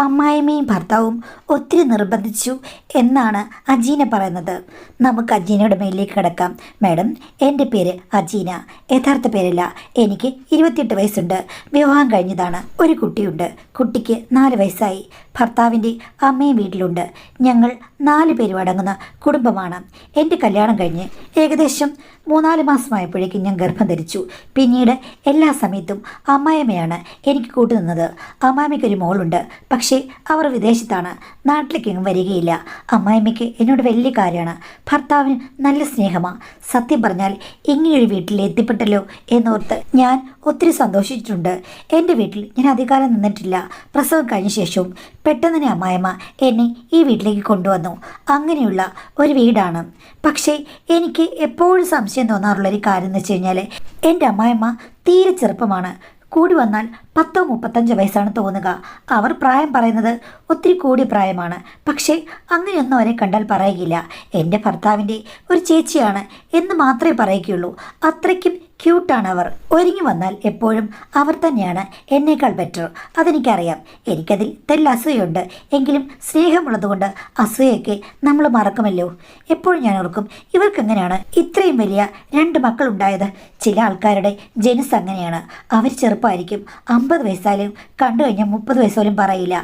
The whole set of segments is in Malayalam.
അമ്മായിയമ്മയും ഭർത്താവും ഒത്തിരി നിർബന്ധിച്ചു എന്നാണ് അജീന പറയുന്നത്. നമുക്ക് അജീനയുടെ മേലിലേക്ക് കിടക്കാം. മാഡം, എൻ്റെ പേര് അജീന, യഥാർത്ഥ പേരല്ല. എനിക്ക് 28 വയസ്സുണ്ട്. വിവാഹം കഴിഞ്ഞതാണ്. ഒരു കുട്ടിയുണ്ട്. കുട്ടിക്ക് 4 വയസ്സായി. ഭർത്താവിൻ്റെ അമ്മയും വീട്ടിലുണ്ട്. ഞങ്ങൾ 4 പേരും അടങ്ങുന്ന കുടുംബമാണ്. എൻ്റെ കല്യാണം കഴിഞ്ഞ് ഏകദേശം 3-4 മാസമായപ്പോഴേക്കും ഞാൻ ഗർഭം ധരിച്ചു. പിന്നീട് എല്ലാ സമയത്തും അമ്മായിയമ്മയാണ് എനിക്ക് കൂട്ടുനിന്നത്. അമ്മായിമ്മയ്ക്കൊരു മോളുണ്ട്. പക്ഷേ അവർ വിദേശത്താണ്. നാട്ടിലേക്കെങ്ങും വരികയില്ല. അമ്മായിമ്മയ്ക്ക് എന്നോട് വലിയ കാര്യമാണ്. ഭർത്താവിന് നല്ല സ്നേഹമാണ്. സത്യം പറഞ്ഞാൽ ഇങ്ങനെയൊരു വീട്ടിൽ എത്തിപ്പെട്ടല്ലോ എന്നോർത്ത് ഞാൻ ഒത്തിരി സന്തോഷിച്ചിട്ടുണ്ട്. എൻ്റെ വീട്ടിൽ ഞാൻ അധികാരം നിന്നിട്ടില്ല. പ്രസവം കഴിഞ്ഞ ശേഷവും പെട്ടെന്ന് തന്നെ അമ്മായിമ്മ എന്നെ ഈ വീട്ടിലേക്ക് കൊണ്ടുവന്നു. അങ്ങനെയുള്ള ഒരു വീടാണ്. പക്ഷേ എനിക്ക് എപ്പോഴും സംശയം തോന്നാറുള്ളൊരു കാര്യം എന്ന് വെച്ച് കഴിഞ്ഞാൽ, എൻ്റെ അമ്മായിമ്മ തീരെ ചെറുപ്പമാണ്. കൂടി വന്നാൽ 10-35 വയസ്സാണ് തോന്നുക. അവർ പ്രായം പറയുന്നത് ഒത്തിരി കൂടിയ പ്രായമാണ്. പക്ഷേ അങ്ങനെയൊന്നും അവരെ കണ്ടാൽ പറയുകയില്ല. എൻ്റെ ഭർത്താവിൻ്റെ ഒരു ചേച്ചിയാണ് എന്ന് മാത്രമേ പറയുകയുള്ളൂ. അത്രയ്ക്കും ക്യൂട്ടാണ് അവർ. ഒരുങ്ങി വന്നാൽ എപ്പോഴും അവർ തന്നെയാണ് എന്നേക്കാൾ ബെറ്റർ. അതെനിക്കറിയാം. എനിക്കതിൽ തെല്ല അസൂയുണ്ട്. എങ്കിലും സ്നേഹമുള്ളതുകൊണ്ട് അസൂയൊക്കെ നമ്മൾ മറക്കുമല്ലോ. എപ്പോഴും ഞാൻ ഓർക്കും, ഇവർക്കെങ്ങനെയാണ് ഇത്രയും വലിയ 2 മക്കളുണ്ടായത്? ചില ആൾക്കാരുടെ ജനസ് അങ്ങനെയാണ്. അവർ ചെറുപ്പമായിരിക്കും. 50 വയസ്സായാലും കണ്ടു കഴിഞ്ഞാൽ 30 വയസ്സോലും പറയില്ല.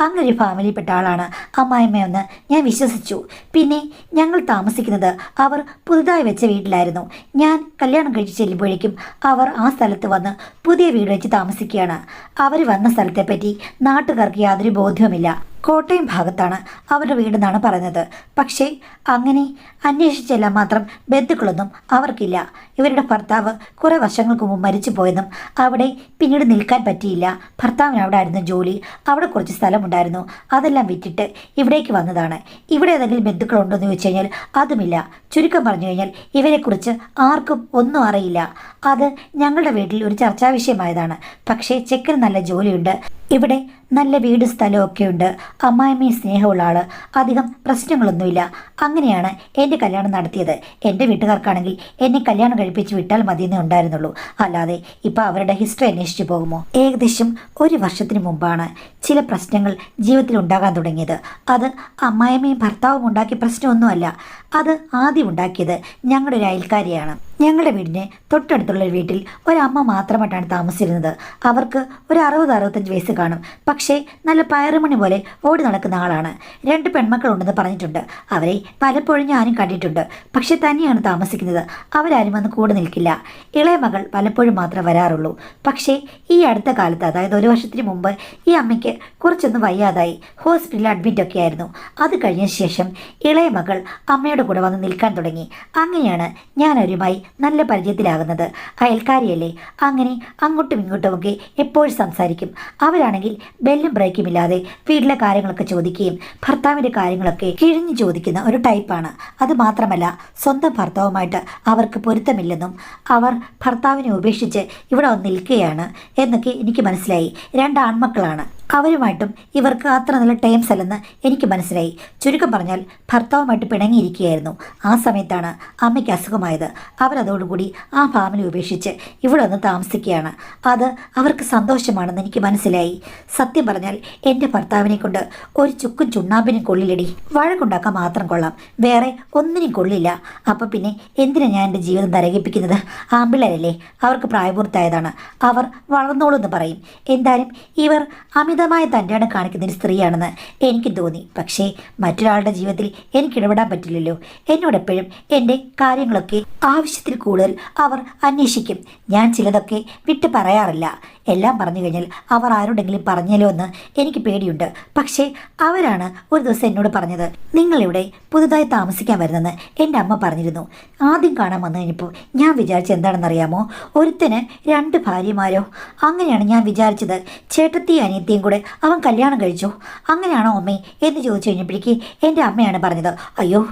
അങ്ങനെ ഒരു ഫാമിലിയിൽപ്പെട്ട ആളാണ് അമ്മായിമ്മയെന്ന് ഞാൻ വിശ്വസിച്ചു. പിന്നെ ഞങ്ങൾ താമസിക്കുന്നത് അവർ പുതുതായി വെച്ച വീട്ടിലായിരുന്നു. ഞാൻ കല്യാണം കഴിച്ച് ചെല്ലുമ്പോഴേക്കും അവർ ആ സ്ഥലത്ത് വന്ന് പുതിയ വീട് വെച്ച് താമസിക്കുകയാണ്. അവർ വന്ന സ്ഥലത്തെപ്പറ്റി നാട്ടുകാർക്ക് യാതൊരു ബോധ്യവുമില്ല. കോട്ടയം ഭാഗത്താണ് അവരുടെ വീടെന്നാണ് പറയുന്നത്. പക്ഷേ അങ്ങനെ അന്വേഷിച്ചെല്ലാം മാത്രം ബന്ധുക്കളൊന്നും അവർക്കില്ല. ഇവരുടെ ഭർത്താവ് കുറേ വർഷങ്ങൾക്ക് മുമ്പ് മരിച്ചു പോയെന്നും അവിടെ പിന്നീട് നിൽക്കാൻ പറ്റിയില്ല. ഭർത്താവിന് അവിടെ ആയിരുന്നു ജോലി. അവിടെ കുറച്ച് സ്ഥലമുണ്ടായിരുന്നു. അതെല്ലാം വിറ്റിട്ട് ഇവിടേക്ക് വന്നതാണ്. ഇവിടെ ഏതെങ്കിലും ബന്ധുക്കളുണ്ടോ എന്ന് ചോദിച്ചു കഴിഞ്ഞാൽ അതുമില്ല. ചുരുക്കം പറഞ്ഞു കഴിഞ്ഞാൽ ഇവരെക്കുറിച്ച് ആർക്കും ഒന്നും അറിയില്ല. അത് ഞങ്ങളുടെ വീട്ടിൽ ഒരു ചർച്ചാ വിഷയമായതാണ്. പക്ഷേ ചെക്കന് നല്ല ജോലിയുണ്ട്. ഇവിടെ നല്ല വീട് സ്ഥലമൊക്കെ ഉണ്ട്. അമ്മായിമ്മയും സ്നേഹമുള്ള ആൾ. അധികം പ്രശ്നങ്ങളൊന്നുമില്ല. അങ്ങനെയാണ് എൻ്റെ കല്യാണം നടത്തിയത്. എൻ്റെ വീട്ടുകാർക്കാണെങ്കിൽ എന്നെ കല്യാണം കഴിപ്പിച്ച് വിട്ടാൽ മതിയെന്നേ ഉണ്ടായിരുന്നുള്ളൂ. അല്ലാതെ ഇപ്പം അവരുടെ ഹിസ്റ്ററി അന്വേഷിച്ച് പോകുമോ? ഏകദേശം 1 വർഷത്തിന് മുമ്പാണ് ചില പ്രശ്നങ്ങൾ ജീവിതത്തിൽ ഉണ്ടാകാൻ തുടങ്ങിയത്. അത് അമ്മായിമ്മയും ഭർത്താവും ഉണ്ടാക്കിയ പ്രശ്നമൊന്നുമല്ല. അത് ആദ്യം ഉണ്ടാക്കിയത് ഞങ്ങളുടെ ഒരു അയൽക്കാരിയാണ്. ഞങ്ങളുടെ വീടിന് തൊട്ടടുത്തുള്ള ഒരു വീട്ടിൽ ഒരമ്മ മാത്രമായിട്ടാണ് താമസിച്ചിരുന്നത്. അവർക്ക് ഒരു 60-65 വയസ്സ് കാണും. പക്ഷേ നല്ല പയറുമണി പോലെ ഓടി നടക്കുന്ന ആളാണ്. 2 പെൺമക്കളുണ്ടെന്ന് പറഞ്ഞിട്ടുണ്ട്. അവരെ പലപ്പോഴും ഞാനും കണ്ടിട്ടുണ്ട്. പക്ഷെ തന്നെയാണ് താമസിക്കുന്നത്. അവരാരും വന്ന് കൂടെ നിൽക്കില്ല. ഇളയ മകൾ പലപ്പോഴും മാത്രമേ വരാറുള്ളൂ. പക്ഷേ ഈ അടുത്ത കാലത്ത്, അതായത് 1 വർഷത്തിന് മുമ്പ്, ഈ അമ്മയ്ക്ക് കുറച്ചൊന്ന് വയ്യാതായി. ഹോസ്പിറ്റലിൽ അഡ്മിറ്റൊക്കെ ആയിരുന്നു. അത് കഴിഞ്ഞ ശേഷം ഇളയ മകൾ അമ്മയുടെ കൂടെ വന്ന് നിൽക്കാൻ തുടങ്ങി. അങ്ങനെയാണ് ഞാൻ അവരുമായി നല്ല പരിചയത്തിലാകുന്നത്. അയൽക്കാരിയല്ലേ, അങ്ങനെ അങ്ങോട്ടും ഇങ്ങോട്ടുമൊക്കെ എപ്പോഴും സംസാരിക്കും. അവരാണെങ്കിൽ ബെല്ലും ബ്രേക്കും ഇല്ലാതെ വീട്ടിലെ കാര്യങ്ങളൊക്കെ ചോദിക്കുകയും ഭർത്താവിൻ്റെ കാര്യങ്ങളൊക്കെ കിഴിഞ്ഞു ചോദിക്കുന്ന ഒരു ടൈപ്പാണ്. അത് മാത്രമല്ല, സ്വന്തം ഭർത്താവുമായിട്ട് അവർക്ക് പൊരുത്തമില്ലെന്നും അവർ ഭർത്താവിനെ ഉപേക്ഷിച്ച് ഇവിടെ വന്ന് നിൽക്കുകയാണ് എന്നൊക്കെ എനിക്ക് മനസ്സിലായി. 2 ആൺമക്കളാണ്. അവരുമായിട്ടും ഇവർക്ക് അത്ര നല്ല ടൈംസ് അല്ലെന്ന് എനിക്ക് മനസ്സിലായി. ചുരുക്കം പറഞ്ഞാൽ ഭർത്താവുമായിട്ട് പിണങ്ങിയിരിക്കുകയായിരുന്നു. ആ സമയത്താണ് അമ്മയ്ക്ക് അസുഖമായത്. അവരതോടുകൂടി ആ ഫാമിലി ഉപേക്ഷിച്ച് ഇവിടെ വന്ന് താമസിക്കുകയാണ്. അത് അവർക്ക് സന്തോഷമാണെന്ന് എനിക്ക് മനസ്സിലായി. സത്യം പറഞ്ഞാൽ എൻ്റെ ഭർത്താവിനെ കൊണ്ട് ഒരു ചുക്കും ചുണ്ണാമ്പിനും കൊള്ളില്ലടി. വഴക്കുണ്ടാക്കാൻ മാത്രം കൊള്ളാം, വേറെ ഒന്നിനും കൊള്ളില്ല. അപ്പം പിന്നെ എന്തിനാണ് ഞാൻ എൻ്റെ ജീവിതം നരകിപ്പിക്കുന്നത്? ആമ്പിള്ളേരല്ലേ, അവർക്ക് പ്രായപൂർത്തിയായതാണ്. അവർ വളർന്നോളൂ എന്ന് പറയും. എന്തായാലും ഇവർ അമിതമായ തന്നെയാണ് കാണിക്കുന്ന ഒരു സ്ത്രീയാണെന്ന് എനിക്ക് തോന്നി. പക്ഷേ മറ്റൊരാളുടെ ജീവിതത്തിൽ എനിക്ക് ഇടപെടാൻ പറ്റില്ലല്ലോ. എന്നോടെപ്പോഴും എൻ്റെ കാര്യങ്ങളൊക്കെ ആവശ്യത്തിൽ കൂടുതൽ അവർ അന്വേഷിക്കും. ഞാൻ ചിലതൊക്കെ വിട്ട് പറയാറില്ല. എല്ലാം പറഞ്ഞു കഴിഞ്ഞാൽ അവർ ആരോടെങ്കിലും പറഞ്ഞാലോ എന്ന് എനിക്ക് പേടിയുണ്ട്. പക്ഷേ അവരാണ് ഒരു ദിവസം എന്നോട് പറഞ്ഞത്, നിങ്ങളിവിടെ പുതുതായി താമസിക്കാൻ വരുന്നെന്ന് എൻ്റെ അമ്മ പറഞ്ഞിരുന്നു. ആദ്യം കാണാൻ വന്നു കഴിഞ്ഞപ്പോൾ ഞാൻ വിചാരിച്ചത് എന്താണെന്നറിയാമോ? ഒരുത്തന് 2 ഭാര്യമാരോ? അങ്ങനെയാണ് ഞാൻ വിചാരിച്ചത്. ചേട്ടത്തിയും അനിയത്തിയും കൂടെ അവൻ കല്യാണം കഴിച്ചു. അങ്ങനെയാണോ അമ്മേ എന്ന് ചോദിച്ചു കഴിഞ്ഞപ്പോഴേക്ക് എൻ്റെ അമ്മയാണ് പറഞ്ഞത്, അയ്യോ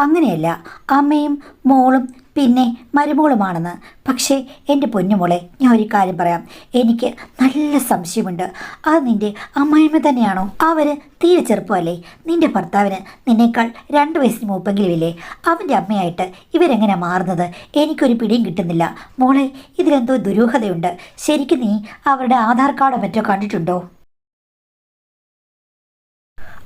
അങ്ങനെയല്ല, അമ്മയും മോളും പിന്നെ മരുമോളുമാണെന്ന്. പക്ഷേ എൻ്റെ പൊന്നുമോളെ, ഞാൻ ഒരു കാര്യം പറയാം. എനിക്ക് നല്ല സംശയമുണ്ട്. അത് നിൻ്റെ അമ്മായിമ്മ തന്നെയാണോ? അവർ തീരെ ചെറുപ്പമല്ലേ? നിൻ്റെ ഭർത്താവിന് നിന്നേക്കാൾ 2 വയസ്സിന് മൂപ്പെങ്കിലും ഇല്ലേ? അവൻ്റെ അമ്മയായിട്ട് ഇവരെങ്ങനെ മാറുന്നത്? എനിക്കൊരു പിടിയും കിട്ടുന്നില്ല മോളെ. ഇതിലെന്തോ ദുരൂഹതയുണ്ട്. ശരിക്കും നീ അവരുടെ ആധാർ കാർഡോ മറ്റോ കണ്ടിട്ടുണ്ടോ?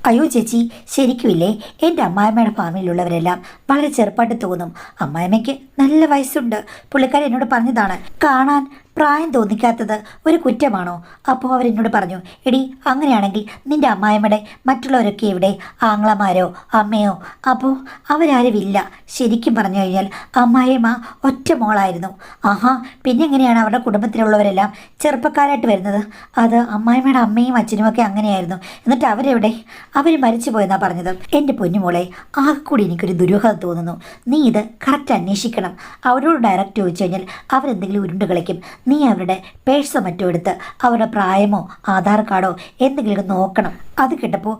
അയ്യോ ചേച്ചി, ശരിക്കുമില്ലേ, എൻ്റെ അമ്മായിമ്മയുടെ ഫാമിലിയിലുള്ളവരെല്ലാം വളരെ ചെറുപ്പമായിട്ട് തോന്നും. അമ്മായിമ്മയ്ക്ക് നല്ല വയസ്സുണ്ട്. പുള്ളിക്കാരി എന്നോട് പറഞ്ഞതാണ്, കാണാൻ പ്രായം തോന്നിക്കാത്തത് ഒരു കുറ്റമാണോ? അപ്പോൾ അവരെന്നോട് പറഞ്ഞു, എടി അങ്ങനെയാണെങ്കിൽ നിൻ്റെ അമ്മായിമ്മയുടെ മറ്റുള്ളവരൊക്കെ ഇവിടെ ആങ്ങളമാരോ അമ്മയോ? അപ്പോൾ അവരാരുമില്ല. ശരിക്കും പറഞ്ഞു കഴിഞ്ഞാൽ അമ്മായിമ്മ ഒറ്റ മോളായിരുന്നു. ആഹാ, പിന്നെ എങ്ങനെയാണ് അവരുടെ കുടുംബത്തിലുള്ളവരെല്ലാം ചെറുപ്പക്കാരായിട്ട് വരുന്നത്? അത് അമ്മായിമ്മയുടെ അമ്മയും അച്ഛനും ഒക്കെ അങ്ങനെയായിരുന്നു. എന്നിട്ട് അവരെവിടെ? അവർ മരിച്ചു പോയെന്നാണ് പറഞ്ഞത്. എൻ്റെ പൊന്നുമോളെ, ആകെക്കൂടി എനിക്കൊരു ദുരൂഹത തോന്നുന്നു. നീ ഇത് കറക്റ്റ് അന്വേഷിക്കണം. അവരോട് ഡയറക്റ്റ് ചോദിച്ചു കഴിഞ്ഞാൽ അവരെന്തെങ്കിലും ഉരുണ്ട് കളിക്കും. നീ അവരുടെ പേഴ്സോ മറ്റോ എടുത്ത് അവരുടെ പ്രായമോ ആധാർ കാർഡോ എന്തെങ്കിലും നോക്കണം. അത് കേട്ടപ്പോൾ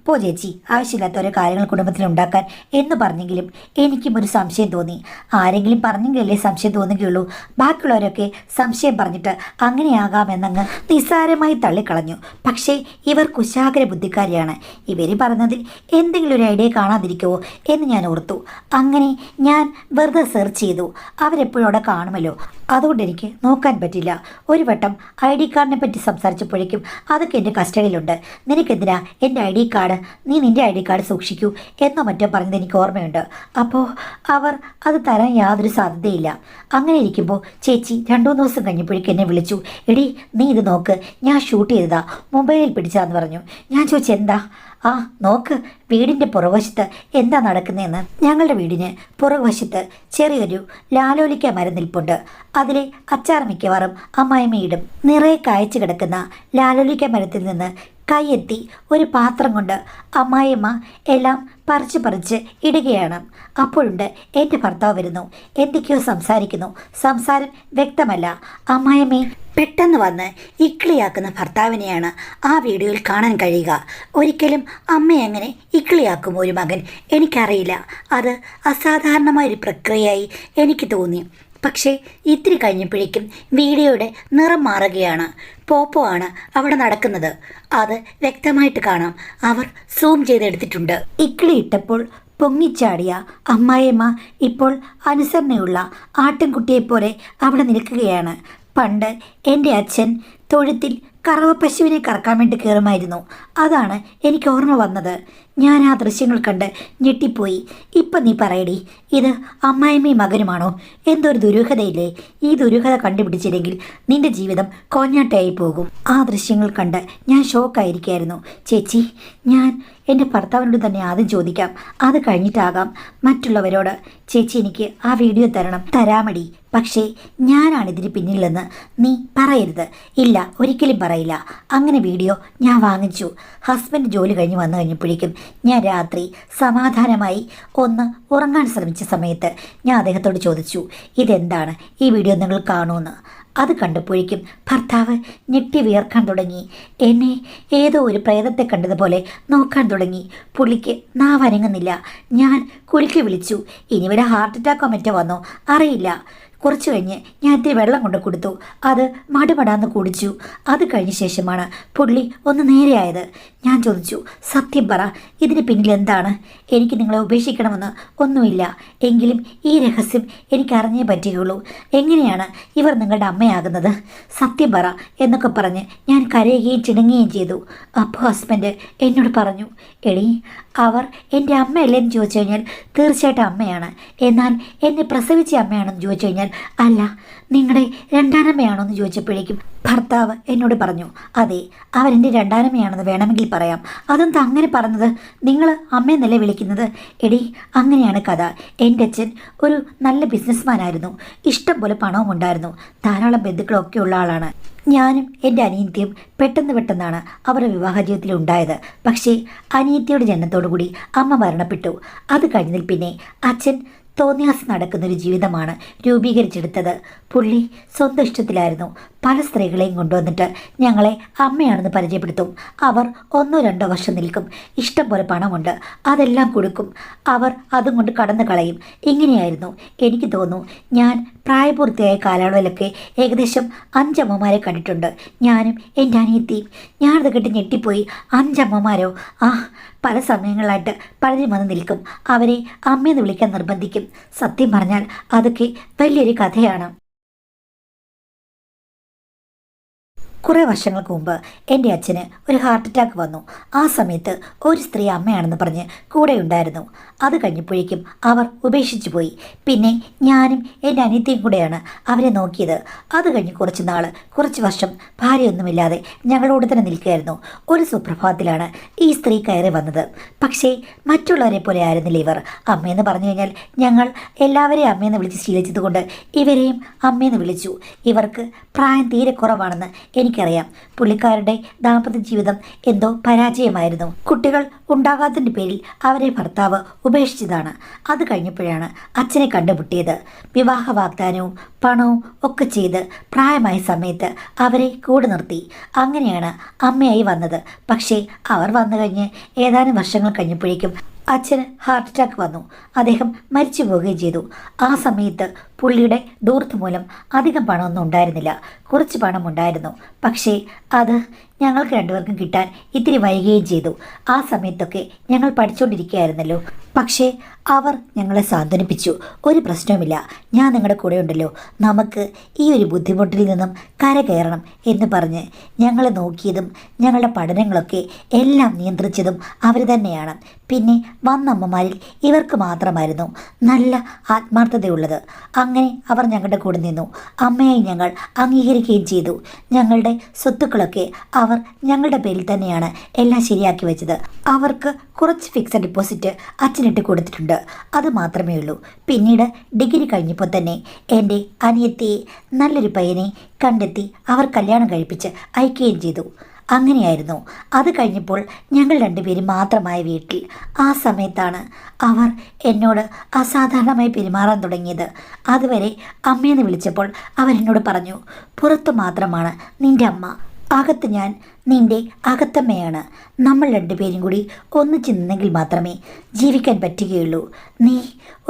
പോ ചേച്ചി, ആവശ്യമില്ലാത്ത ഓരോ കാര്യങ്ങൾ കുടുംബത്തിലുണ്ടാക്കാൻ എന്ന് പറഞ്ഞെങ്കിലും എനിക്കും ഒരു സംശയം തോന്നി. ആരെങ്കിലും പറഞ്ഞെങ്കിലല്ലേ സംശയം തോന്നുകയുള്ളൂ. ബാക്കിയുള്ളവരൊക്കെ സംശയം പറഞ്ഞിട്ട് അങ്ങനെയാകാമെന്നങ്ങ് നിസ്സാരമായി തള്ളിക്കളഞ്ഞു. പക്ഷേ ഇവർ കുശാഗ്ര ബുദ്ധിക്കാരിയാണ്. ഇവർ പറഞ്ഞതിൽ എന്തെങ്കിലും ഒരു ഐഡിയ കാണാതിരിക്കുമോ എന്ന് ഞാൻ ഓർത്തു. അങ്ങനെ ഞാൻ വെറുതെ സെർച്ച് ചെയ്തു. അവരെപ്പോഴും അവിടെ കാണുമല്ലോ, അതുകൊണ്ട് എനിക്ക് നോക്കാൻ പറ്റില്ല. ഒരു വട്ടം ID കാർഡിനെ പറ്റി സംസാരിച്ചപ്പോഴേക്കും അതൊക്കെ എൻ്റെ കസ്റ്റഡിയിലുണ്ട്. നിനക്കെന്തിനാ എൻ്റെ ID കാർഡ്? നീ നിൻ്റെ ID കാർഡ് സൂക്ഷിക്കൂ എന്നോ മറ്റോ പറഞ്ഞത് എനിക്ക് ഓർമ്മയുണ്ട്. അപ്പോൾ അവർ അത് തരാൻ യാതൊരു സാധ്യതയില്ല. അങ്ങനെ ഇരിക്കുമ്പോൾ ചേച്ചി 2-3 ദിവസം കഴിഞ്ഞപ്പോഴേക്കും എന്നെ വിളിച്ചു. എടി നീ ഇത് നോക്ക്, ഞാൻ ഷൂട്ട് ചെയ്തതാ, മൊബൈലിൽ പിടിച്ചാന്ന് പറഞ്ഞു. ഞാൻ ചോദിച്ചു എന്താ? നോക്ക്, വീടിൻ്റെ പുറകുവശത്ത് എന്താ നടക്കുന്നതെന്ന്. ഞങ്ങളുടെ വീടിന് പുറകുവശത്ത് ചെറിയൊരു ലാലോലിക്ക മരം നിൽപ്പുണ്ട്. അതിലെ അച്ചാർ മിക്കവാറും അമ്മായിമ്മയിടും. നിറയെ കായ്ച്ചു കിടക്കുന്ന ലാലോലിക്ക മരത്തിൽ നിന്ന് കൈയെത്തി ഒരു പാത്രം കൊണ്ട് അമ്മായിമ്മ എല്ലാം പറിച്ച് ഇടുകയാണ്. അപ്പോഴുണ്ട് എൻ്റെ ഭർത്താവ് വരുന്നു. എന്തൊക്കെയോ സംസാരിക്കുന്നു. സംസാരം വ്യക്തമല്ല. അമ്മായിമ്മയെ പെട്ടെന്ന് വന്ന് ഇക്ലിയാക്കുന്ന ഭർത്താവിനെയാണ് ആ വീഡിയോയിൽ കാണാൻ കഴിയുക. ഒരിക്കലും അമ്മയെ അങ്ങനെ ഇക്ലിയാക്കും ഒരു മകൻ? എനിക്കറിയില്ല. അത് അസാധാരണമായൊരു പ്രക്രിയയായി എനിക്ക് തോന്നി. പക്ഷേ ഇത്തിരി കഴിഞ്ഞപ്പോഴേക്കും വീഡിയോയുടെ നിറം മാറുകയാണ്. പോപ്പോ ആണ് അവിടെ നടക്കുന്നത്. അത് വ്യക്തമായിട്ട് കാണാം. അവർ സൂം ചെയ്തെടുത്തിട്ടുണ്ട്. ഇക്കിളി ഇട്ടപ്പോൾ പൊങ്ങിച്ചാടിയ അമ്മായിയമ്മ ഇപ്പോൾ അനുസരണയുള്ള ആട്ടിൻകുട്ടിയെപ്പോലെ അവിടെ നിൽക്കുകയാണ്. പണ്ട് എൻ്റെ അച്ഛൻ തൊഴുത്തിൽ കറവ പശുവിനെ കറക്കാൻ വേണ്ടി കയറുമായിരുന്നു. അതാണ് എനിക്ക് ഓർമ്മ വന്നത്. ഞാൻ ആ ദൃശ്യങ്ങൾ കണ്ട് ഞെട്ടിപ്പോയി. ഇപ്പം നീ പറയടി, ഇത് അമ്മായിമ്മയും മകനുമാണോ? എന്തൊരു ദുരൂഹതയില്ലേ? ഈ ദുരൂഹത കണ്ടുപിടിച്ചില്ലെങ്കിൽ നിന്റെ ജീവിതം കോഞ്ഞാട്ടയായി പോകും. ആ ദൃശ്യങ്ങൾ കണ്ട് ഞാൻ ഷോക്കായിരിക്കായിരുന്നു. ചേച്ചി, ഞാൻ എൻ്റെ ഭർത്താവിനോട് തന്നെ ആദ്യം ചോദിക്കാം, അത് കഴിഞ്ഞിട്ടാകാം മറ്റുള്ളവരോട്. ചേച്ചി, എനിക്ക് ആ വീഡിയോ തരണം. തരാമടി, പക്ഷേ ഞാനാണിതിന് പിന്നിലെന്ന് നീ പറയരുത്. ഇല്ല, ഒരിക്കലും പറയില്ല. അങ്ങനെ വീഡിയോ ഞാൻ വാങ്ങിച്ചു. ഹസ്ബൻഡ് ജോലി കഴിഞ്ഞ് വന്നു കഴിഞ്ഞപ്പോഴേക്കും ഞാൻ രാത്രി സമാധാനമായി ഒന്ന് ഉറങ്ങാൻ ശ്രമിച്ച സമയത്ത് ഞാൻ അദ്ദേഹത്തോട് ചോദിച്ചു, ഇതെന്താണ്, ഈ വീഡിയോ നിങ്ങൾ കാണുമെന്ന്. അത് കണ്ടപ്പോഴേക്കും ഭർത്താവ് ഞെട്ടി വിയർക്കാൻ തുടങ്ങി. എന്നെ ഏതോ ഒരു പ്രേതത്തെ കണ്ടതുപോലെ നോക്കാൻ തുടങ്ങി. പുള്ളിക്ക് നാവനങ്ങുന്നില്ല. ഞാൻ കുലുക്കി വിളിച്ചു. ഇനിവിടെ ഹാർട്ട് അറ്റാക്കോ മറ്റോ വന്നോ അറിയില്ല. കുറച്ച് കഴിഞ്ഞ് ഞാൻ ഇത്തിരി വെള്ളം കൊണ്ട് കൊടുത്തു. അത് മടുമടാന്ന് കുടിച്ചു. അത് കഴിഞ്ഞ ശേഷമാണ് പുള്ളി ഒന്ന് നേരെയായത്. ഞാൻ ചോദിച്ചു, സത്യം പറ, ഇതിന് പിന്നിൽ എന്താണ്? എനിക്ക് നിങ്ങളെ ഉപേക്ഷിക്കണമെന്ന് ഒന്നുമില്ല. എങ്കിലും ഈ രഹസ്യം എനിക്കറിഞ്ഞേ പറ്റുകയുള്ളൂ. എങ്ങനെയാണ് ഇവർ നിങ്ങളുടെ അമ്മയാകുന്നത്? സത്യം പറ എന്നൊക്കെ പറഞ്ഞ് ഞാൻ കരയുകയും ചിണുങ്ങുകയും ചെയ്തു. അപ്പോൾ ഹസ്ബൻഡ് എന്നോട് പറഞ്ഞു, എടി, അവർ എൻ്റെ അമ്മയല്ലേന്ന് ചോദിച്ചു കഴിഞ്ഞാൽ തീർച്ചയായിട്ടും അമ്മയാണ്. എന്നാൽ എന്നെ പ്രസവിച്ച അമ്മയാണെന്ന് ചോദിച്ചു കഴിഞ്ഞാൽ അല്ല. നിങ്ങളുടെ രണ്ടാനമ്മയാണോ എന്ന് ചോദിച്ചപ്പോഴേക്കും ഭർത്താവ് എന്നോട് പറഞ്ഞു, അതെ, അവരെൻ്റെ രണ്ടാനമ്മയാണെന്ന് വേണമെങ്കിൽ പറയാം. അതെന്താ അങ്ങനെ പറഞ്ഞത്? നിങ്ങൾ അമ്മയെന്നല്ലേ വിളിക്കുന്നത്? എടി, അങ്ങനെയാണ് കഥ. എൻ്റെ അച്ഛൻ ഒരു നല്ല ബിസിനസ്മാനായിരുന്നു. ഇഷ്ടം പോലെ പണവും ഉണ്ടായിരുന്നു. ധാരാളം ബന്ധുക്കളൊക്കെ ഉള്ള ആളാണ്. ഞാനും എൻ്റെ അനിയത്തിയും പെട്ടെന്നാണ് അവരുടെ വിവാഹ ജീവിതത്തിൽ ഉണ്ടായത്. പക്ഷേ അനിയത്തിയുടെ ജനനത്തോടു കൂടി അമ്മ മരണപ്പെട്ടു. അത് കഴിഞ്ഞതിൽ പിന്നെ അച്ഛൻ തോന്നിയാസ് നടക്കുന്നൊരു ജീവിതമാണ് രൂപീകരിച്ചെടുത്തത്. പുള്ളി സ്വന്തം ഇഷ്ടത്തിലായിരുന്നു പല സ്ത്രീകളെയും കൊണ്ടുവന്നിട്ട് ഞങ്ങളെ അമ്മയാണെന്ന് പരിചയപ്പെടുത്തും. അവർ 1-2 വർഷം നിൽക്കും. ഇഷ്ടം പോലെ പണമുണ്ട്, അതെല്ലാം കൊടുക്കും. അവർ അതും കൊണ്ട് കടന്നു കളയും. ഇങ്ങനെയായിരുന്നു. എനിക്ക് തോന്നുന്നു ഞാൻ പ്രായപൂർത്തിയായ കാലയളവിലൊക്കെ ഏകദേശം 5 അമ്മമാരെ കണ്ടിട്ടുണ്ട്. ഞാനും എൻ്റെ അനിയത്തിയും. ഞാനത് കേട്ട് ഞെട്ടിപ്പോയി. 5 അമ്മമാരോ? പല സമയങ്ങളിലായിട്ട് പലരും വന്ന് നിൽക്കും. അവരെ അമ്മയെന്ന് വിളിക്കാൻ നിർബന്ധിക്കും. സത്യം പറഞ്ഞാൽ അതൊക്കെ വലിയൊരു കഥയാണ്. കുറേ വർഷങ്ങൾക്ക് മുമ്പ് എൻ്റെ അച്ഛന് ഒരു ഹാർട്ട് അറ്റാക്ക് വന്നു. ആ സമയത്ത് ഒരു സ്ത്രീ അമ്മയാണെന്ന് പറഞ്ഞ് കൂടെ ഉണ്ടായിരുന്നു. അത് കഴിഞ്ഞപ്പോഴേക്കും അവർ ഉപേക്ഷിച്ചു പോയി. പിന്നെ ഞാനും എൻ്റെ അനിയത്തിയും കൂടെയാണ് അവരെ നോക്കിയത്. അത് കഴിഞ്ഞ് കുറച്ച് വർഷം ഭാര്യയൊന്നുമില്ലാതെ ഞങ്ങളോട് തന്നെ നിൽക്കുകയായിരുന്നു. ഒരു സുപ്രഭാതത്തിലാണ് ഈ സ്ത്രീ കയറി വന്നത്. പക്ഷേ മറ്റുള്ളവരെ പോലെ ആയിരുന്നില്ല ഇവർ. അമ്മയെന്ന് പറഞ്ഞു കഴിഞ്ഞാൽ ഞങ്ങൾ എല്ലാവരെയും അമ്മയെന്ന് വിളിച്ച് ശീലിച്ചതുകൊണ്ട് ഇവരെയും അമ്മയെന്ന് വിളിച്ചു. ഇവർക്ക് പ്രായം തീരെ കുറവാണെന്ന് എനിക്കറിയാം. പുള്ളിക്കാരുടെ ദാമ്പത്യ ജീവിതം എന്തോ പരാജയമായിരുന്നു. കുട്ടികൾ ഉണ്ടാകാത്തതിൻ്റെ പേരിൽ അവരെ ഭർത്താവ് ഉപേക്ഷിച്ചതാണ്. അത് കഴിഞ്ഞപ്പോഴാണ് അച്ഛനെ കണ്ടുമുട്ടിയത്. വിവാഹ വാഗ്ദാനവും പണവും ഒക്കെ ചെയ്ത് പ്രായമായ സമയത്ത് അവരെ കൂടെ നിർത്തി. അങ്ങനെയാണ് അമ്മയായി വന്നത്. പക്ഷേ അവർ വന്നു കഴിഞ്ഞ് ഏതാനും വർഷങ്ങൾ കഴിഞ്ഞപ്പോഴേക്കും അച്ഛന് ഹാർട്ട് അറ്റാക്ക് വന്നു. അദ്ദേഹം മരിച്ചു പോവുകയും ചെയ്തു. ആ സമയത്ത് പുള്ളിയുടെ ദൂർത്ത് മൂലം അധികം പണമൊന്നും ഉണ്ടായിരുന്നില്ല. കുറച്ച് പണം ഉണ്ടായിരുന്നു. പക്ഷേ അത് ഞങ്ങൾക്ക് രണ്ടുപേർക്കും കിട്ടാൻ ഇത്തിരി വൈകുകയും ചെയ്തു. ആ സമയത്തൊക്കെ ഞങ്ങൾ പഠിച്ചുകൊണ്ടിരിക്കുകയായിരുന്നല്ലോ. പക്ഷേ അവർ ഞങ്ങളെ സാന്ത്വനിപ്പിച്ചു. ഒരു പ്രശ്നവുമില്ല, ഞാൻ നിങ്ങളുടെ കൂടെ ഉണ്ടല്ലോ, നമുക്ക് ഈ ഒരു ബുദ്ധിമുട്ടിൽ നിന്നും കരകയറണം എന്ന് പറഞ്ഞ് ഞങ്ങളെ നോക്കിയതും ഞങ്ങളുടെ പഠനങ്ങളൊക്കെ എല്ലാം നിയന്ത്രിച്ചതും അവർ തന്നെയാണ്. പിന്നെ വന്നമ്മമാരിൽ ഇവർക്ക് മാത്രമായിരുന്നു നല്ല ആത്മാർത്ഥതയുള്ളത്. അങ്ങനെ അവർ ഞങ്ങളുടെ കൂടെ നിന്നു. അമ്മയായി ഞങ്ങൾ അംഗീകരിക്കുകയും ചെയ്തു. ഞങ്ങളുടെ സ്വത്തുക്കളൊക്കെ അവർ ഞങ്ങളുടെ പേരിൽ തന്നെയാണ് എല്ലാം ശരിയാക്കി വെച്ചത്. അവർക്ക് കുറച്ച് ഫിക്സഡ് ഡിപ്പോസിറ്റ് അച്ഛനിട്ട് കൊടുത്തിട്ടുണ്ട്. അത് മാത്രമേ ഉള്ളൂ. പിന്നീട് ഡിഗ്രി കഴിഞ്ഞപ്പോൾ തന്നെ എൻ്റെ അനിയത്തിയെ നല്ലൊരു പയ്യനെ കണ്ടെത്തി അവർ കല്യാണം കഴിപ്പിച്ച് അയക്കുകയും ചെയ്തു. അങ്ങനെയായിരുന്നു. അത് കഴിഞ്ഞപ്പോൾ ഞങ്ങൾ രണ്ടുപേരും മാത്രമായ വീട്ടിൽ ആ സമയത്താണ് അവർ എന്നോട് അസാധാരണമായി പെരുമാറാൻ തുടങ്ങിയത്. അതുവരെ അമ്മയെന്ന് വിളിച്ചപ്പോൾ അവരെന്നോട് പറഞ്ഞു, പുറത്തു മാത്രമാണ് നിൻ്റെ അമ്മ, അകത്ത് ഞാൻ നിൻ്റെ അകത്തമ്മയാണ്. നമ്മൾ രണ്ടുപേരും കൂടി ഒന്നിച്ച് നിന്നെങ്കിൽ മാത്രമേ ജീവിക്കാൻ പറ്റുകയുള്ളൂ. നീ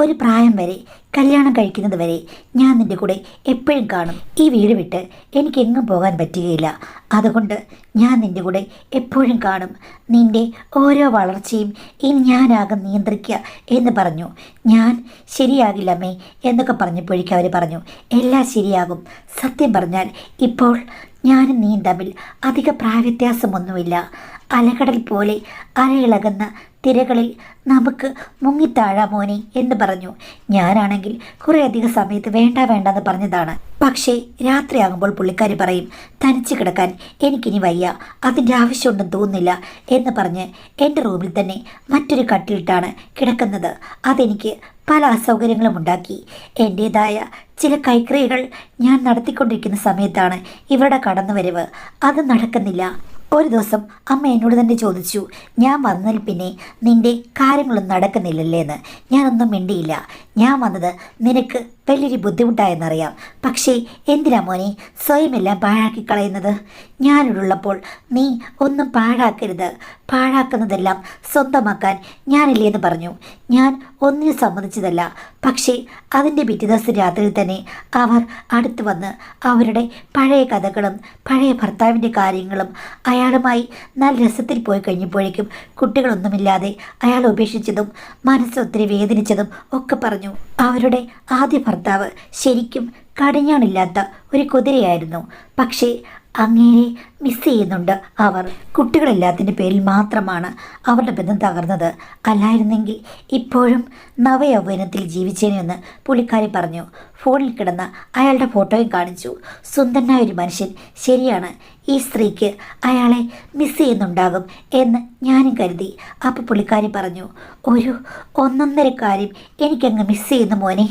ഒരു പ്രായം വരെ, കല്യാണം കഴിക്കുന്നത് വരെ ഞാൻ നിൻ്റെ കൂടെ എപ്പോഴും കാണും. ഈ വീട് വിട്ട് എനിക്കെങ്ങും പോകാൻ പറ്റുകയില്ല. അതുകൊണ്ട് ഞാൻ നിൻ്റെ കൂടെ എപ്പോഴും കാണും. നിൻ്റെ ഓരോ വളർച്ചയും ഇനി ഞാനാകും നിയന്ത്രിക്കുക എന്ന് പറഞ്ഞു. ഞാൻ ശരിയാകില്ലമ്മേ എന്നൊക്കെ പറഞ്ഞപ്പോഴേക്കും അവർ പറഞ്ഞു, എല്ലാം ശരിയാകും. സത്യം പറഞ്ഞാൽ ഇപ്പോൾ ഞാനും നീയും തമ്മിൽ അധിക പ്രായവ്യത്യാസമൊന്നുമില്ല. അലകടൽ പോലെ അലയിളകുന്ന തിരകളിൽ നമുക്ക് മുങ്ങിത്താഴാ മോനെ എന്ന് പറഞ്ഞു. ഞാനാണെങ്കിൽ കുറേയധികം സമയത്ത് വേണ്ടെന്ന് പറഞ്ഞതാണ്. പക്ഷേ രാത്രിയാകുമ്പോൾ പുള്ളിക്കാരി പറയും, തനിച്ച് കിടക്കാൻ എനിക്കിനി വയ്യ, അതിൻ്റെ ആവശ്യമുണ്ടെന്ന് തോന്നുന്നില്ല എന്ന് പറഞ്ഞ് എൻ്റെ റൂമിൽ തന്നെ മറ്റൊരു കട്ടിലിട്ടാണ് കിടക്കുന്നത്. അതെനിക്ക് പല അസൗകര്യങ്ങളും ഉണ്ടാക്കി. എൻ്റേതായ ചില കൈക്രിയകൾ ഞാൻ നടത്തിക്കൊണ്ടിരിക്കുന്ന സമയത്താണ് ഇവരുടെ കടന്നുവരവ്. അത് നടക്കുന്നില്ല. ഒരു ദിവസം അമ്മ എന്നോട് തന്നെ ചോദിച്ചു, ഞാൻ വന്നതിൽ പിന്നെ നിൻ്റെ കാര്യങ്ങളൊന്നും നടക്കുന്നില്ലല്ലേ എന്ന്. ഞാനൊന്നും മിണ്ടിയില്ല. ഞാൻ വന്നത് നിനക്ക് വലിയൊരു ബുദ്ധിമുട്ടായെന്നറിയാം. പക്ഷേ എന്തിനാ മോനെ സ്വയം എല്ലാം പാഴാക്കി കളയുന്നത്? ഞാനിവിടുള്ളപ്പോൾ നീ ഒന്നും പാഴാക്കരുത്. പാഴാക്കുന്നതെല്ലാം സ്വന്തമാക്കാൻ ഞാനില്ലേ എന്ന് പറഞ്ഞു. ഞാൻ ഒന്നിനും സമ്മതിച്ചതല്ല. പക്ഷേ അതിൻ്റെ പിറ്റേ ദിവസം രാത്രിയിൽ തന്നെ അവർ അടുത്ത് വന്ന് അവരുടെ പഴയ കഥകളും പഴയ ഭർത്താവിൻ്റെ കാര്യങ്ങളും അയാളുമായി നല്ല രസത്തിൽ പോയി കഴിഞ്ഞപ്പോഴേക്കും കുട്ടികളൊന്നുമില്ലാതെ അയാൾ ഉപേക്ഷിച്ചതും മനസ്സൊത്തിരി വേദനിച്ചതും ഒക്കെ പറഞ്ഞു. അവരുടെ ആദ്യ ഭർത്താവ് ശരിക്കും കടിഞ്ഞാണില്ലാത്ത ഒരു കുതിരയായിരുന്നു. പക്ഷേ അങ്ങേരെ മിസ് ചെയ്യുന്നുണ്ട് അവർ. കുട്ടികളില്ലാത്തതിൻ്റെ പേരിൽ മാത്രമാണ് അവരുടെ ബന്ധം തകർന്നത്. അല്ലായിരുന്നെങ്കിൽ ഇപ്പോഴും നവയൗവനത്തിൽ ജീവിച്ചേനെന്ന് പുള്ളിക്കാരി പറഞ്ഞു. ഫോണിൽ കിടന്ന അയാളുടെ ഫോട്ടോയും കാണിച്ചു. സുന്ദരനായ ഒരു മനുഷ്യൻ. ശരിയാണ്, ഈ സ്ത്രീക്ക് അയാളെ മിസ് ചെയ്യുന്നുണ്ടാകും എന്ന് ഞാനും കരുതി. അപ്പോൾ പുള്ളിക്കാരി പറഞ്ഞു, ഒരു ഒന്നൊന്നര കാര്യം എനിക്കങ്ങ് മിസ് ചെയ്യുന്നു മോനെ,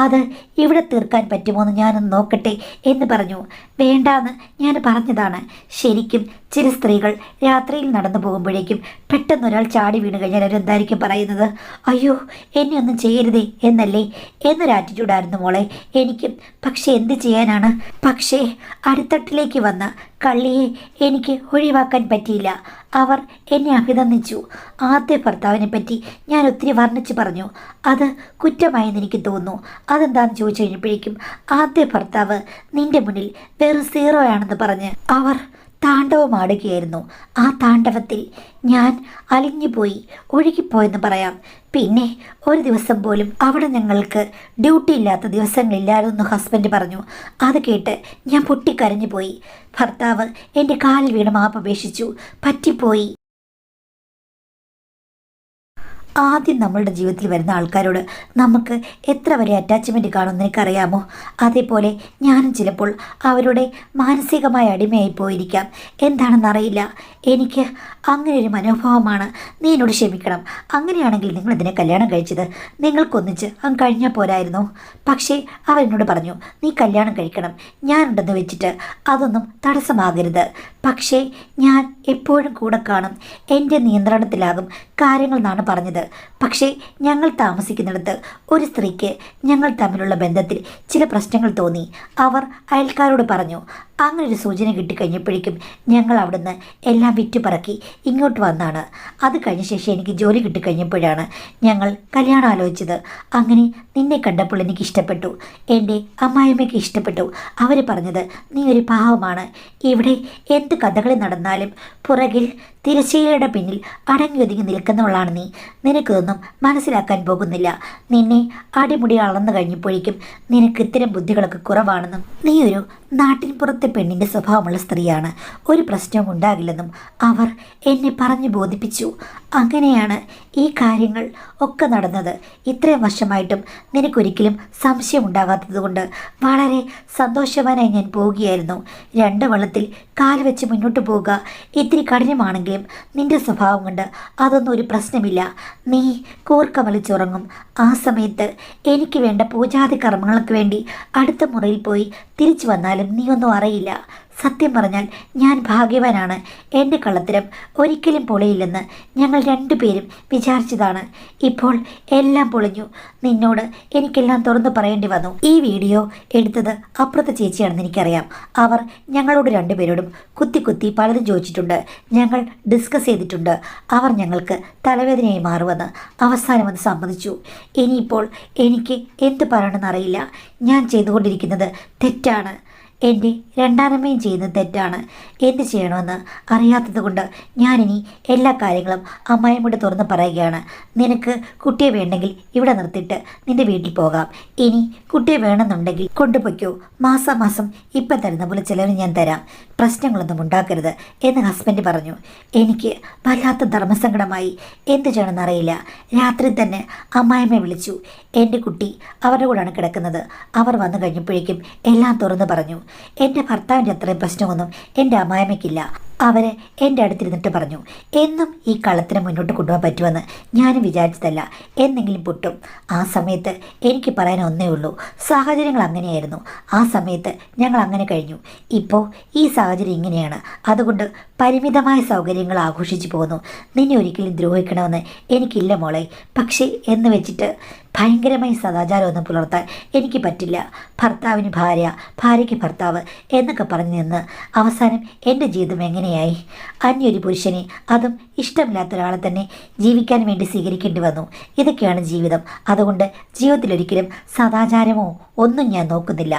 അത് ഇവിടെ തീർക്കാൻ പറ്റുമോ എന്ന് ഞാനൊന്ന് നോക്കട്ടെ എന്ന് പറഞ്ഞു. വേണ്ടാന്ന് ഞാൻ പറഞ്ഞതാണ്. ശരിക്കും ചില സ്ത്രീകൾ രാത്രിയിൽ നടന്നു പോകുമ്പോഴേക്കും പെട്ടെന്നൊരാൾ ചാടി വീണ് കഴിഞ്ഞാൽ അവരെന്തായിരിക്കും പറയുന്നത്? അയ്യോ എന്നെ ഒന്നും ചെയ്യരുതേ എന്നല്ലേ എന്നൊരു ആറ്റിറ്റ്യൂഡായിരുന്നു മോളെ എനിക്കും. പക്ഷേ എന്ത് ചെയ്യാനാണ്? പക്ഷേ അടിത്തട്ടിലേക്ക് വന്ന കള്ളിയെ എനിക്ക് ഒഴിവാക്കാൻ പറ്റിയില്ല. അവർ എന്നെ അഭിനന്ദിച്ചു. ആദ്യ ഭർത്താവിനെ പറ്റി ഞാൻ ഒത്തിരി വർണ്ണിച്ച് പറഞ്ഞു. അത് കുറ്റമായെന്ന് എനിക്ക് തോന്നുന്നു. അതെന്താണെന്ന് ചോദിച്ചു കഴിഞ്ഞപ്പോഴേക്കും ആദ്യ ഭർത്താവ് നിൻ്റെ മുന്നിൽ വെറും 0 ആണെന്ന് പറഞ്ഞ് അവർ താണ്ഡവമാടുകയായിരുന്നു. ആ താണ്ഡവത്തിൽ ഞാൻ അലിഞ്ഞുപോയി, ഒഴുകിപ്പോയെന്ന് പറയാം. പിന്നെ ഒരു ദിവസം പോലും അവിടെ ഞങ്ങൾക്ക് ഡ്യൂട്ടി ഇല്ലാത്ത ദിവസങ്ങളില്ലായിരുന്നു ഹസ്ബൻഡ് പറഞ്ഞു. അത് കേട്ട് ഞാൻ പൊട്ടിക്കരഞ്ഞു പോയി. ഭർത്താവ് എൻ്റെ കാലിൽ വീണ് മാപ്പപേക്ഷിച്ചു. പറ്റിപ്പോയി. ആദ്യം നമ്മളുടെ ജീവിതത്തിൽ വരുന്ന ആൾക്കാരോട് നമുക്ക് എത്ര വലിയ അറ്റാച്ച്മെൻറ്റ് കാണുമെന്ന് എനിക്കറിയാമോ? അതേപോലെ ഞാനും ചിലപ്പോൾ അവരുടെ മാനസികമായ അടിമയായി പോയിരിക്കാം. എന്താണെന്നറിയില്ല. എനിക്ക് അങ്ങനെ ഒരു മനോഭാവമാണ്. നീ എന്നോട് ക്ഷമിക്കണം. അങ്ങനെയാണെങ്കിൽ നിങ്ങൾ ഇതിനെ കല്യാണം കഴിച്ചത് നിങ്ങൾക്കൊന്നിച്ച് അങ്ങ് കഴിഞ്ഞാൽ പോരായിരുന്നു. പക്ഷേ അവരെന്നോട് പറഞ്ഞു, നീ കല്യാണം കഴിക്കണം, ഞാനുണ്ടെന്ന് വെച്ചിട്ട് അതൊന്നും തടസ്സമാകരുത്. പക്ഷേ ഞാൻ എപ്പോഴും കൂടെ കാണും, എൻ്റെ നിയന്ത്രണത്തിലാകും കാര്യങ്ങൾ എന്നാണ് പറഞ്ഞത്. പക്ഷേ ഞങ്ങൾ താമസിക്കുന്നിടത്ത് ഒരു സ്ത്രീക്ക് ഞങ്ങൾ തമ്മിലുള്ള ബന്ധത്തിൽ ചില പ്രശ്നങ്ങൾ തോന്നി. അവർ അയൽക്കാരോട് പറഞ്ഞു. അങ്ങനെ ഒരു സൂചന കിട്ടിക്കഴിഞ്ഞപ്പോഴേക്കും ഞങ്ങൾ അവിടുന്ന് എല്ലാം വിറ്റുപറക്കി ഇങ്ങോട്ട് വന്നാണ്. അത് കഴിഞ്ഞ ശേഷം എനിക്ക് ജോലി കിട്ടിക്കഴിഞ്ഞപ്പോഴാണ് ഞങ്ങൾ കല്യാണം ആലോചിച്ചത്. അങ്ങനെ നിന്നെ കണ്ടപ്പോൾ എനിക്ക് ഇഷ്ടപ്പെട്ടു, എൻ്റെ അമ്മായിയമ്മയ്ക്ക് ഇഷ്ടപ്പെട്ടു. അവർ പറഞ്ഞത്, നീ ഒരു പാവമാണ്, ഇവിടെ എന്ത് കഥകളി നടന്നാലും പുറകിൽ തിരശ്ശീലയുടെ പിന്നിൽ അടങ്ങി ഒതുങ്ങി നിൽക്കുന്നവളാണ് നീ. നിനക്കിതൊന്നും മനസ്സിലാക്കാൻ പോകുന്നില്ല. നിന്നെ അടിമുടി അളന്നു കഴിഞ്ഞപ്പോഴേക്കും നിനക്ക് ഇത്തരം ബുദ്ധികളൊക്കെ കുറവാണെന്നും നീ ഒരു നാട്ടിൻപുറത്തെ പെണ്ണിൻ്റെ സ്വഭാവമുള്ള സ്ത്രീയാണ്, ഒരു പ്രശ്നവും ഉണ്ടാകില്ലെന്നും അവർ എന്നെ പറഞ്ഞു ബോധിപ്പിച്ചു. അങ്ങനെയാണ് ഈ കാര്യങ്ങൾ ഒക്കെ നടന്നത്. ഇത്രയും വർഷമായിട്ടും നിനക്കൊരിക്കലും സംശയം ഉണ്ടാകാത്തതുകൊണ്ട് വളരെ സന്തോഷവാനായി ഞാൻ പോവുകയായിരുന്നു. രണ്ട് വള്ളത്തിൽ കാല് വെച്ച് മുന്നോട്ട് പോവുക ഇത്തിരി കഠിനമാണെങ്കിലും നിന്റെ സ്വഭാവം കൊണ്ട് അതൊന്നും ഒരു പ്രശ്നമില്ല. നീ കൂർക്ക വലിച്ചുറങ്ങും. ആ സമയത്ത് എനിക്ക് വേണ്ട പൂജാതി കർമ്മങ്ങൾക്ക് വേണ്ടി അടുത്ത മുറിയിൽ പോയി തിരിച്ചു വന്നാലും നീ ഒന്നും അറിയില്ല. സത്യം പറഞ്ഞാൽ ഞാൻ ഭാഗ്യവാനാണ്. എൻ്റെ കള്ളത്തരം ഒരിക്കലും പൊളിയില്ലെന്ന് ഞങ്ങൾ രണ്ടുപേരും വിചാരിച്ചതാണ്. ഇപ്പോൾ എല്ലാം പൊളിഞ്ഞു. നിന്നോട് എനിക്കെല്ലാം തുറന്നു പറയേണ്ടി വന്നു. ഈ വീഡിയോ എടുത്തത് അപ്പുറത്തെ ചേച്ചിയാണെന്ന് എനിക്കറിയാം. അവർ ഞങ്ങളോട് രണ്ടുപേരോടും കുത്തി കുത്തി പലതും ചോദിച്ചിട്ടുണ്ട്. ഞങ്ങൾ ഡിസ്കസ് ചെയ്തിട്ടുണ്ട്. അവർ ഞങ്ങൾക്ക് തലവേദനയായി മാറുമെന്ന് അവസാനം അത് സമ്മതിച്ചു. ഇനിയിപ്പോൾ എനിക്ക് എന്ത് പറയണമെന്നറിയില്ല. ഞാൻ ചെയ്തുകൊണ്ടിരിക്കുന്നത് തെറ്റാണ്. എൻ്റെ രണ്ടാനമ്മയും ചെയ്യുന്നത് തെറ്റാണ്. എന്ത് ചെയ്യണമെന്ന് അറിയാത്തത് കൊണ്ട് ഞാനിനി എല്ലാ കാര്യങ്ങളും അമ്മായിയോട് തുറന്ന് പറയുകയാണ്. നിനക്ക് കുട്ടിയെ വേണ്ടെങ്കിൽ ഇവിടെ നിർത്തിയിട്ട് നിൻ്റെ വീട്ടിൽ പോകാം. ഇനി കുട്ടിയെ വേണമെന്നുണ്ടെങ്കിൽ കൊണ്ടുപോയിക്കോ. മാസം ഇപ്പം തരുന്ന പോലെ ചിലവ് ഞാൻ തരാം. പ്രശ്നങ്ങളൊന്നും ഉണ്ടാക്കരുത് എന്ന് ഹസ്ബൻഡ് പറഞ്ഞു. എനിക്ക് വല്ലാത്ത ധർമ്മസങ്കടമായി. എന്ത് ചെയ്യണമെന്നറിയില്ല. രാത്രി തന്നെ അമ്മായിമ്മയെ വിളിച്ചു. എൻ്റെ കുട്ടി അവരുടെ കൂടെയാണ് കിടക്കുന്നത്. അവർ വന്നു കഴിഞ്ഞപ്പോഴേക്കും എല്ലാം തുറന്നു പറഞ്ഞു. എൻ്റെ ഭർത്താവിൻ്റെ അത്രയും പ്രശ്നമൊന്നും എൻ്റെ അമ്മായിമ്മയ്ക്കില്ല. അവർ എൻ്റെ അടുത്തിരുന്നിട്ട് പറഞ്ഞു, എന്നും ഈ കള്ളത്തിന് മുന്നോട്ട് കൊണ്ടുപോകാൻ പറ്റുമെന്ന് ഞാനും വിചാരിച്ചതല്ല. എന്തെങ്കിലും പൊട്ടും. ആ സമയത്ത് എനിക്ക് പറയാൻ ഒന്നേ ഉള്ളൂ, സാഹചര്യങ്ങൾ അങ്ങനെയായിരുന്നു. ആ സമയത്ത് ഞങ്ങൾ അങ്ങനെ കഴിഞ്ഞു. ഇപ്പോൾ ഈ സാഹചര്യം ഇങ്ങനെയാണ്. അതുകൊണ്ട് പരിമിതമായ സൗകര്യങ്ങൾ ആഘോഷിച്ചു പോകുന്നു. നിന്നെ ഒരിക്കലും ദ്രോഹിക്കണമെന്ന് എനിക്കില്ല മോളെ. പക്ഷേ എന്ന് വെച്ചിട്ട് ഭയങ്കരമായി സദാചാരമൊന്നും പുലർത്താൻ എനിക്ക് പറ്റില്ല. ഭർത്താവിന് ഭാര്യ, ഭാര്യയ്ക്ക് ഭർത്താവ് എന്നൊക്കെ പറഞ്ഞു നിന്ന് അവസാനം എൻ്റെ ജീവിതം എങ്ങനെയായി? അന്യൊരു പുരുഷനെ, അതും ഇഷ്ടമില്ലാത്ത ഒരാളെ തന്നെ ജീവിക്കാൻ വേണ്ടി സ്വീകരിക്കേണ്ടി വന്നു. ഇതൊക്കെയാണ് ജീവിതം. അതുകൊണ്ട് ജീവിതത്തിലൊരിക്കലും സദാചാരമോ ഒന്നും ഞാൻ നോക്കുന്നില്ല.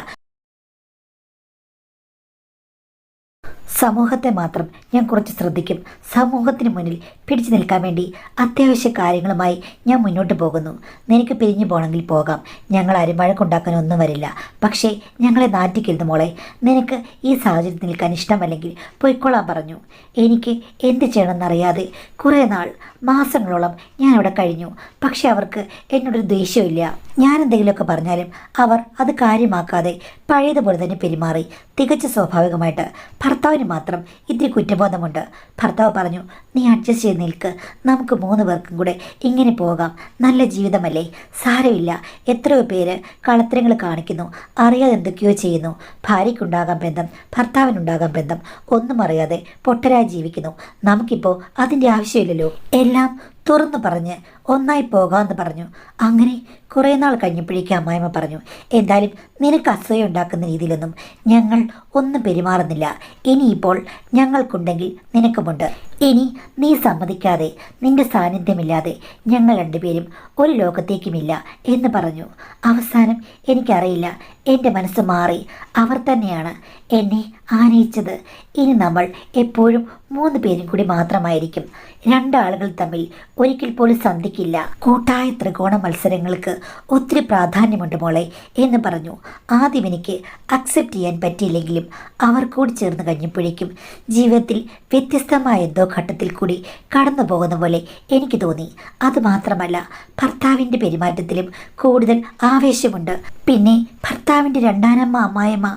സമൂഹത്തെ മാത്രം ഞാൻ കുറച്ച് ശ്രദ്ധിക്കും. സമൂഹത്തിന് മുന്നിൽ പിടിച്ചു നിൽക്കാൻ വേണ്ടി അത്യാവശ്യ കാര്യങ്ങളുമായി ഞാൻ മുന്നോട്ട് പോകുന്നു. നിനക്ക് പിരിഞ്ഞു പോകണമെങ്കിൽ പോകാം. ഞങ്ങളാരും വഴക്കുണ്ടാക്കാനൊന്നും വരില്ല. പക്ഷേ ഞങ്ങളെ നാറ്റിക്കരുത് മോളെ. നിനക്ക് ഈ സാഹചര്യത്തിൽ നിൽക്കാൻ ഇഷ്ടമല്ലെങ്കിൽ പൊയ്ക്കൊള്ളാൻ പറഞ്ഞു. എനിക്ക് എന്ത് ചെയ്യണമെന്നറിയാതെ കുറേ നാൾ, മാസങ്ങളോളം ഞാൻ അവിടെ കഴിഞ്ഞു. പക്ഷെ അവർക്ക് എന്നോടൊരു ദേഷ്യമില്ല. ഞാൻ എന്തെങ്കിലുമൊക്കെ പറഞ്ഞാലും അവർ അത് കാര്യമാക്കാതെ പഴയതുപോലെ തന്നെ പെരുമാറി. തികച്ച സ്വാഭാവികമായിട്ട് ഭർത്താവിന് മാത്രം ഇത്തിരി കുറ്റബോധമുണ്ട്. ഭർത്താവ് പറഞ്ഞു, നീ അഡ്ജസ്റ്റ് ചെയ്ത് നിൽക്ക്, നമുക്ക് 3 പേർക്കും കൂടെ ഇങ്ങനെ പോകാം, നല്ല ജീവിതമല്ലേ, സാരമില്ല. എത്രയോ പേര് കളത്തരങ്ങൾ കാണിക്കുന്നു, അറിയാതെ എന്തൊക്കെയോ ചെയ്യുന്നു. ഭാര്യയ്ക്കുണ്ടാകാം ബന്ധം, ഭർത്താവിനുണ്ടാകാം ബന്ധം, ഒന്നും അറിയാതെ പൊട്ടരായി ജീവിക്കുന്നു. നമുക്കിപ്പോൾ അതിൻ്റെ ആവശ്യമില്ലല്ലോ. എല്ലാം തുറന്നു പറഞ്ഞ് ഒന്നായി പോകാമെന്ന് പറഞ്ഞു. അങ്ങനെ കുറേ നാൾ കഴിഞ്ഞപ്പോഴേക്കും അമ്മായിമ്മ പറഞ്ഞു, എന്തായാലും നിനക്ക് അസൂയ ഉണ്ടാക്കുന്ന രീതിയിലൊന്നും ഞങ്ങൾ ഒന്നും പെരുമാറുന്നില്ല. ഇനിയിപ്പോൾ ഞങ്ങൾക്കുണ്ടെങ്കിൽ നിനക്കുമുണ്ട്. ഇനി നീ സമ്മതിക്കാതെ നിന്റെ സാന്നിധ്യമില്ലാതെ ഞങ്ങൾ രണ്ടുപേരും ഒരു ലോകത്തേക്കുമില്ല എന്ന് പറഞ്ഞു. അവസാനം എനിക്കറിയില്ല, എൻ്റെ മനസ്സ് മാറി. അവർ തന്നെയാണ് എന്നെ ആനയിച്ചത്. ഇനി നമ്മൾ എപ്പോഴും 3 പേരും കൂടി മാത്രമായിരിക്കും. 2 ആളുകൾ തമ്മിൽ ഒരിക്കൽ പോലും സന്ധിക്കില്ല. കൂട്ടായ ത്രികോണ മത്സരങ്ങൾക്ക് ഒത്തിരി പ്രാധാന്യമുണ്ട് മോളെ എന്ന് പറഞ്ഞു. ആദ്യം എനിക്ക് അക്സെപ്റ്റ് ചെയ്യാൻ പറ്റിയില്ലെങ്കിലും അവർ കൂടി ചേർന്ന് കഴിഞ്ഞപ്പോഴേക്കും ജീവിതത്തിൽ വ്യത്യസ്തമായ എന്തോ ഘട്ടത്തിൽ കൂടി കടന്നു പോകുന്ന പോലെ എനിക്ക് തോന്നി. അതുമാത്രമല്ല, ഭർത്താവിൻ്റെ പെരുമാറ്റത്തിലും കൂടുതൽ ആവേശമുണ്ട്. പിന്നെ ഭർത്താവിൻ്റെ രണ്ടാനമ്മ അമ്മായിമ്മ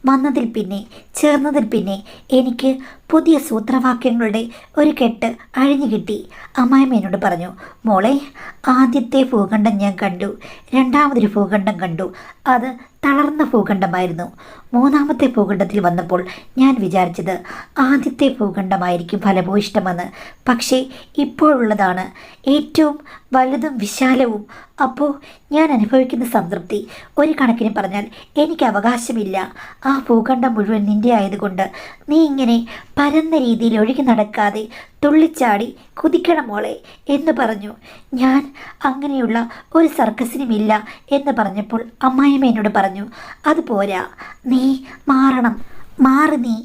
വന്നതിൽ പിന്നെ ചേർന്നതിൽ പിന്നെ എനിക്ക് പുതിയ സൂത്രവാക്യങ്ങളുടെ ഒരു കെട്ട് അഴിഞ്ഞു കിട്ടി. അമ്മായിമ്മ എന്നോട് പറഞ്ഞു, മോളെ, ആദ്യത്തെ ഭൂഖണ്ഡം ഞാൻ കണ്ടു, രണ്ടാമതൊരു ഭൂഖണ്ഡം കണ്ടു. അത് തളർന്ന ഭൂഖണ്ഡമായിരുന്നു. 3ാമത്തെ ഭൂഖണ്ഡത്തിൽ വന്നപ്പോൾ ഞാൻ വിചാരിച്ചത് ആദ്യത്തെ ഭൂഖണ്ഡമായിരിക്കും ഫലഭൂയിഷ്ടമെന്ന്. പക്ഷേ ഇപ്പോഴുള്ളതാണ് ഏറ്റവും വലുതും വിശാലവും. അപ്പോൾ ഞാൻ അനുഭവിക്കുന്ന സംതൃപ്തി ഒരു കണക്കിന് പറഞ്ഞാൽ എനിക്ക് അവകാശമില്ല. ആ ഭൂഖണ്ഡം മുഴുവൻ നിൻ്റെ ആയതുകൊണ്ട് നീ ഇങ്ങനെ പരന്ന രീതിയിൽ ഒഴുകി നടക്കാതെ തുള്ളിച്ചാടി കുതിക്കണം മോളെ എന്ന് പറഞ്ഞു. ഞാൻ അങ്ങനെയുള്ള ഒരു സർക്കസിനുമില്ല എന്ന് പറഞ്ഞപ്പോൾ അമ്മായിമ്മ എന്നോട് പറഞ്ഞു, അതുപോരാ, നീ മാറണം, മാറി നീ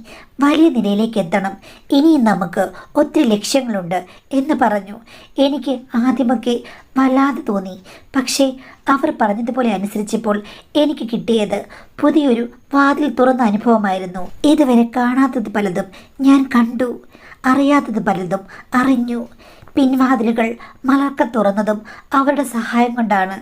വലിയ നിലയിലേക്ക് എത്തണം. ഇനിയും നമുക്ക് ഒത്തിരി ലക്ഷ്യങ്ങളുണ്ട് എന്ന് പറഞ്ഞു. എനിക്ക് ആദ്യമൊക്കെ വല്ലാതെ തോന്നി. പക്ഷേ അവർ പറഞ്ഞതുപോലെ അനുസരിച്ചപ്പോൾ എനിക്ക് കിട്ടിയത് പുതിയൊരു വാതിൽ തുറന്ന അനുഭവമായിരുന്നു. ഇതുവരെ കാണാത്തത് പലതും ഞാൻ കണ്ടു, അറിയാത്തത് പലതും അറിഞ്ഞു. പിൻവാതിലുകൾ മലർക്ക തുറന്നതും അവരുടെ സഹായം കൊണ്ടാണ്.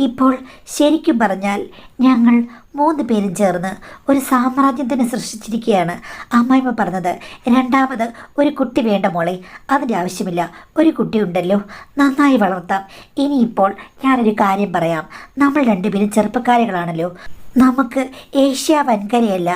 ഇപ്പോൾ ശരിക്കും പറഞ്ഞാൽ ഞങ്ങൾ 3 പേരും ചേർന്ന് ഒരു സാമ്രാജ്യം തന്നെ സൃഷ്ടിച്ചിരിക്കുകയാണ്. അമ്മായിമ്മ പറഞ്ഞത്, രണ്ടാമത് ഒരു കുട്ടി വേണ്ട മോളെ, അതിൻ്റെ ആവശ്യമില്ല. ഒരു കുട്ടി ഉണ്ടല്ലോ, നന്നായി വളർത്താം. ഇനിയിപ്പോൾ ഞാനൊരു കാര്യം പറയാം. നമ്മൾ 2 പേരും ചെറുപ്പക്കാരികളാണല്ലോ. നമുക്ക് ഏഷ്യ വൻകരയല്ല,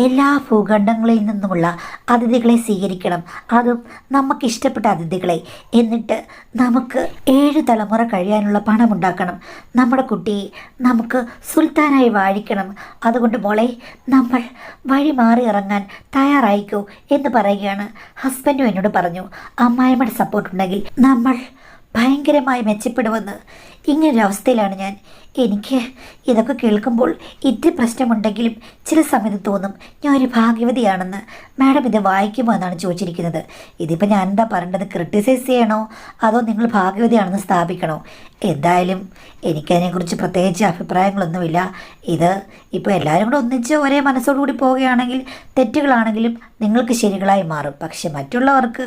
എല്ലാ ഭൂഖണ്ഡങ്ങളിൽ നിന്നുമുള്ള അതിഥികളെ സ്വീകരിക്കണം. അതും നമുക്കിഷ്ടപ്പെട്ട അതിഥികളെ. എന്നിട്ട് നമുക്ക് 7 തലമുറ കഴിയാനുള്ള പണമുണ്ടാക്കണം. നമ്മുടെ കുട്ടിയെ നമുക്ക് സുൽത്താനായി വാഴിക്കണം. അതുകൊണ്ട് മോളെ, നമ്മൾ വഴി മാറി ഇറങ്ങാൻ തയ്യാറായിക്കോ എന്ന് പറയുകയാണ്. ഹസ്ബൻഡും എന്നോട് പറഞ്ഞു, അമ്മായിമ്മയുടെ സപ്പോർട്ടുണ്ടെങ്കിൽ നമ്മൾ ഭയങ്കരമായി മെച്ചപ്പെടുമെന്ന്. ഇങ്ങനൊരവസ്ഥയിലാണ് ഞാൻ. എനിക്ക് ഇതൊക്കെ കേൾക്കുമ്പോൾ ഇത്തിരി പ്രശ്നമുണ്ടെങ്കിലും ചില സമയത്ത് തോന്നും ഞാൻ ഒരു ഭാഗ്യവതിയാണെന്ന്. മാഡം ഇത് വായിക്കുമോ എന്നാണ് ചോദിച്ചിരിക്കുന്നത്. ഇതിപ്പോൾ ഞാൻ എന്താ പറയേണ്ടത്? ക്രിട്ടിസൈസ് ചെയ്യണോ അതോ നിങ്ങൾ ഭാഗ്യവതിയാണെന്ന് സ്ഥാപിക്കണോ? എന്തായാലും എനിക്കതിനെക്കുറിച്ച് പ്രത്യേകിച്ച് അഭിപ്രായങ്ങളൊന്നുമില്ല. ഇത് ഇപ്പോൾ എല്ലാവരും കൂടെ ഒന്നിച്ച് ഒരേ മനസ്സോടുകൂടി പോവുകയാണെങ്കിൽ തെറ്റുകളാണെങ്കിലും നിങ്ങൾക്ക് ശരികളായി മാറും. പക്ഷെ മറ്റുള്ളവർക്ക്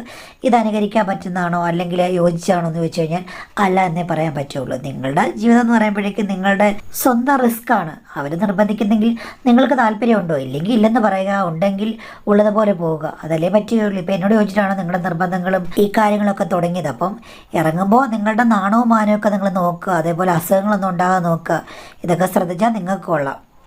ഇത് അനുകരിക്കാൻ പറ്റുന്നതാണോ അല്ലെങ്കിൽ യോജിച്ചാണോ എന്ന് ചോദിച്ചു കഴിഞ്ഞാൽ അല്ല എന്നേ പറയാൻ പറ്റുള്ളൂ. നിങ്ങളുടെ ജീവിതം എന്ന് പറയുമ്പോഴേക്കും നിങ്ങളുടെ സ്വന്തം റിസ്ക്കാണ്. അവർ നിർബന്ധിക്കുന്നെങ്കിൽ നിങ്ങൾക്ക് താല്പര്യമുണ്ടോ? ഇല്ലെങ്കിൽ ഇല്ലെന്ന് പറയുക, ഉണ്ടെങ്കിൽ ഉള്ളതുപോലെ പോവുക. അതല്ലേ പറ്റുകയുള്ളൂ. ഇപ്പോൾ എന്നോട് ചോദിച്ചിട്ടാണ് നിങ്ങളുടെ നിർബന്ധങ്ങളും ഈ കാര്യങ്ങളൊക്കെ തുടങ്ങിയത്. അപ്പം ഇറങ്ങുമ്പോൾ നിങ്ങളുടെ നാണവും മാനവും ഒക്കെ നിങ്ങൾ നോക്കുക. അതേപോലെ അസുഖങ്ങളൊന്നും ഉണ്ടാകാതെ നോക്കുക. ഇതൊക്കെ ശ്രദ്ധിച്ചാൽ നിങ്ങൾക്ക് കൊള്ളാം.